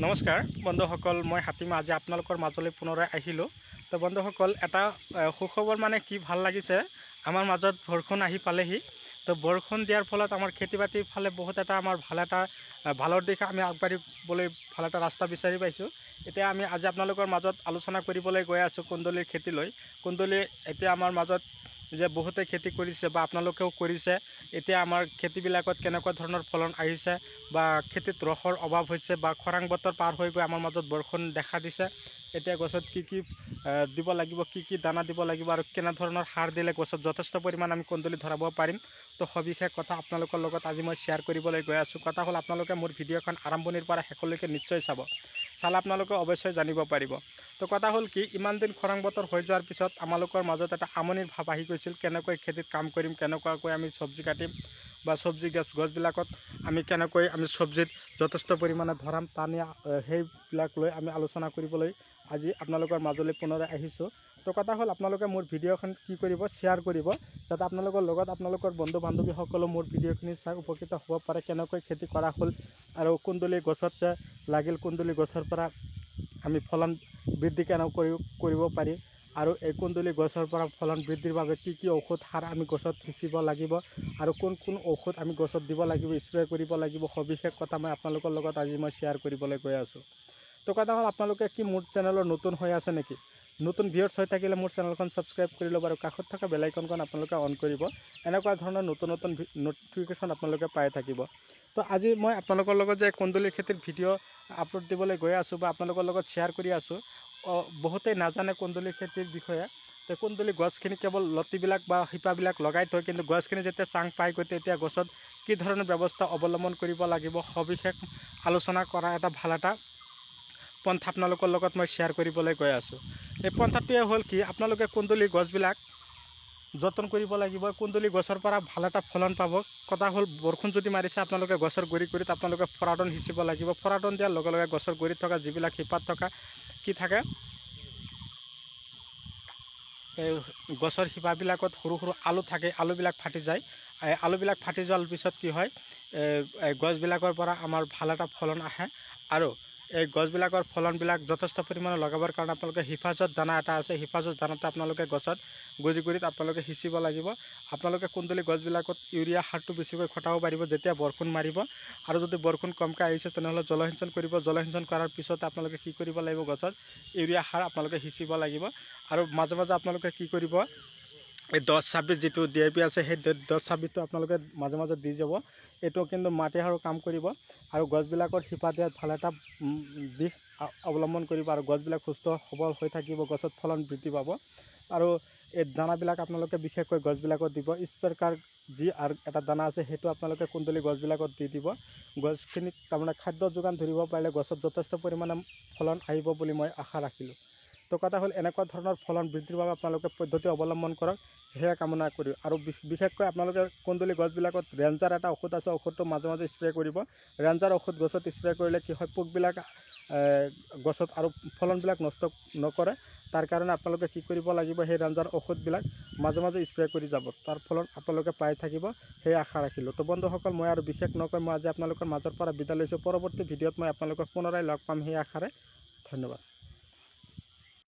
নমস্কাৰ বন্ধুসকল, মই হাতীমা আজি আপোনালোকৰ মাজলৈ পুনৰাই আহিলোঁ। তো বন্ধুসকল, এটা সুখবৰ মানে কি ভাল লাগিছে, আমাৰ মাজত বৰষুণ আহি পালেহি। তো বৰষুণ দিয়াৰ ফলত আমাৰ খেতি বাতিৰ ফালে বহুত এটা আমাৰ ভালৰ দিশে আমি আগবাঢ়িবলৈ ভাল এটা ৰাস্তা বিচাৰি পাইছোঁ। এতিয়া আমি আজি আপোনালোকৰ মাজত আলোচনা কৰিবলৈ গৈ আছোঁ কুন্দুলিৰ খেতি লৈ। কুন্দুলি এতিয়া আমাৰ মাজত যে বহুতে খেতি কৰিছে বা আপোনালোকেও কৰিছে। এতিয়া আমাৰ খেতিবিলাকত কেনেকুৱা ধৰণৰ ফলন আহিছে বা খেতিত ৰসৰ অভাৱ হৈছে বা খৰাং বতৰ পাৰ হৈ গৈ আমাৰ মাজত বৰষুণ দেখা দিছে। এতিয়া গছত কি দিব লাগিব, কি দানা দিব লাগিব আৰু কেনেধৰণৰ সাৰ দিলে গছত যথেষ্ট পৰিমাণ আমি কুন্দুলি ধৰাব পাৰিম। তো সবিশেষ কথা আপোনালোকৰ লগত আজি মই শ্বেয়াৰ কৰিবলৈ গৈ আছোঁ। কথা হ'ল, আপোনালোকে মোৰ ভিডিঅ'খন আৰম্ভণিৰ পৰা শেষলৈকে নিশ্চয় চালে আপোনালোকে অৱশ্যই জানিব পাৰিব। তো কথা হ'ল কি, ইমান দিন খৰাং বতৰ হৈ যোৱাৰ পিছত আমালোকৰ মাজত এটা আমনিৰ ভাৱ আহি গৈছিল। কেনেকৈ খেতিত কাম কৰিম, কেনেকুৱাকৈ আমি চব্জি কাটিম বা চব্জি গছবিলাকত আমি কেনেকৈ চব্জিত যথেষ্ট পৰিমাণে ধৰাম, সেইবিলাক লৈ আমি আলোচনা কৰিবলৈ আজি আপোনালোকৰ মাজলৈ পুনৰাই আহিছোঁ। তো কথা হ'ল, আপোনালোকে মোৰ ভিডিঅ'খন কি কৰিব, শ্বেয়াৰ কৰিব, যাতে আপোনালোকৰ লগত আপোনালোকৰ বন্ধু বান্ধৱীসকলেও মোৰ ভিডিঅ'খিনি চাই উপকৃত হ'ব পাৰে। কেনেকৈ খেতি কৰা হ'ল আৰু কুন্দুলি গছত যে লাগিল, কুন্দুলি গছৰ পৰা আমি ফলন বৃদ্ধি কেনেকৈ কৰিব পাৰি আৰু এই কুন্দুলি গছৰ পৰা ফলন বৃদ্ধিৰ বাবে কি ঔষধ সাৰ আমি গছত সিঁচিব লাগিব আৰু কোন ঔষধ আমি গছত দিব লাগিব, স্প্ৰে কৰিব লাগিব, সবিশেষ কথা মই আপোনালোকৰ লগত আজি মই শ্বেয়াৰ কৰিবলৈ গৈ আছোঁ। তো কথা হ'ল, আপোনালোকে কি মোৰ চেনেলৰ নতুন হৈ আছে নেকি? নতুন ভিউৱাৰ্ছ হৈ থাকিলে মোৰ চেনেলখন ছাবস্ক্ৰাইব কৰি ল'ব আৰু কাষত থকা বেল আইকনখন আপোনালোকে অন কৰিব। এনেকুৱা ধৰণৰ নতুন ন'টিফিকেশ্যন আপোনালোকে পাই থাকিব। তো আজি মই আপোনালোকৰ লগত যে কুন্দুলি খেতিৰ ভিডিঅ' আপলোড দিবলৈ গৈ আছোঁ বা আপোনালোকৰ লগত শ্বেয়াৰ কৰি আছোঁ। বহুতেই নাজানে কুন্দুলি খেতিৰ বিষয়ে। তো কুন্দুলি গছখিনি কেৱল লতিবিলাক বা শিপাবিলাক লগাই থয়, কিন্তু গছখিনি যেতিয়া চাং পাই গৈ তেতিয়া গছত কি ধৰণৰ ব্যৱস্থা অৱলম্বন কৰিব লাগিব সবিশেষ আলোচনা কৰা এটা ভাল এটা পন্থা আপোনালোকৰ লগত মই শ্বেয়াৰ কৰিবলৈ গৈ আছোঁ। এই পন্থাটোৱে হ'ল কি, আপোনালোকে কুন্দুলি গছবিলাক যতন কৰিব লাগিব। কুন্দুলি গছৰ পৰা ভাল এটা ফলন পাব। কথা হ'ল, বৰষুণ যদি মাৰিছে আপোনালোকে গছৰ গুৰিত আপোনালোকে ফৰাডন সিঁচিব লাগিব। ফৰাডন দিয়াৰ লগে লগে গছৰ গুৰিত থকা যিবিলাক শিপাত থকা কি থাকে, এই গছৰ শিপাবিলাকত সৰু সৰু আলু থাকে, আলুবিলাক ফাটি যায়। আলুবিলাক ফাটি যোৱাৰ পিছত কি হয়, গছবিলাকৰ পৰা আমাৰ ভাল এটা ফলন আহে। আৰু এই গছবিলাকৰ ফলনবিলাক যথেষ্ট পৰিমাণে লগাবৰ কাৰণে আপোনালোকে হিফাজত দানা এটা আছে, হিফাজত দানাটো আপোনালোকে গছত গুৰিত আপোনালোকে সিঁচিব লাগিব। আপোনালোকে কুন্দুলি গছবিলাকত ইউৰিয়া সাৰটো বেছিকৈ খটাব পাৰিব যেতিয়া বৰষুণ মাৰিব। আৰু যদি বৰষুণ কমকৈ আহিছে তেনেহ'লে জলসিঞ্চন কৰিব। জলসিঞ্চন কৰাৰ পিছত আপোনালোকে কি কৰিব লাগিব, গছত ইউৰিয়া সাৰ আপোনালোকে সিঁচিব লাগিব। আৰু মাজে মাজে আপোনালোকে কি কৰিব, এই 10-26 যিটো DAP আছে, সেই 10-26টো আপোনালোকে মাজে মাজে দি যাব। এইটো কিন্তু মাটি সাৰৰ কাম কৰিব আৰু গছবিলাকৰ শিপা দিয়াত ভাল এটা দিশ অৱলম্বন কৰিব আৰু গছবিলাক সুস্থ সবল হৈ থাকিব, গছত ফলন বৃদ্ধি পাব। আৰু এই দানাবিলাক আপোনালোকে বিশেষকৈ গছবিলাকত দিব। স্পেৰকাৰ যি আৰু এটা দানা আছে, সেইটো আপোনালোকে কুন্দুলি গছবিলাকত দি দিব। গছখিনিক তাৰমানে খাদ্য যোগান ধৰিব পাৰিলে গছত যথেষ্ট পৰিমাণে ফলন আহিব বুলি মই আশা ৰাখিলোঁ। তো কথা হ'ল, এনেকুৱা ধৰণৰ ফলন বৃদ্ধিৰ বাবে আপোনালোকে পদ্ধতি অৱলম্বন কৰক, সেয়া কামনা কৰি। আৰু বিশেষকৈ আপোনালোকে কুন্দুলি গছবিলাকত ৰেঞ্জাৰ এটা ঔষধ আছে, ঔষধটো মাজে মাজে স্প্ৰে কৰিব। ৰেঞ্জাৰ ঔষধ গছত স্প্ৰে কৰিলে কি হয়, পোকবিলাক গছত আৰু ফলনবিলাক নষ্ট নকৰে। তাৰ কাৰণে আপোনালোকে কি কৰিব লাগিব, সেই ৰেঞ্জাৰ ঔষধবিলাক মাজে মাজে স্প্ৰে কৰি যাব, তাৰ ফলত আপোনালোকে পাই থাকিব, সেই আশা ৰাখিলোঁ। তো বন্ধুসকল, মই আৰু বিশেষ নকৈ মই আজি আপোনালোকৰ মাজৰ পৰা বিদায় লৈছোঁ। পৰৱৰ্তী ভিডিঅ'ত মই আপোনালোকক পুনৰাই লগ পাম সেই আশাৰে। ধন্যবাদ।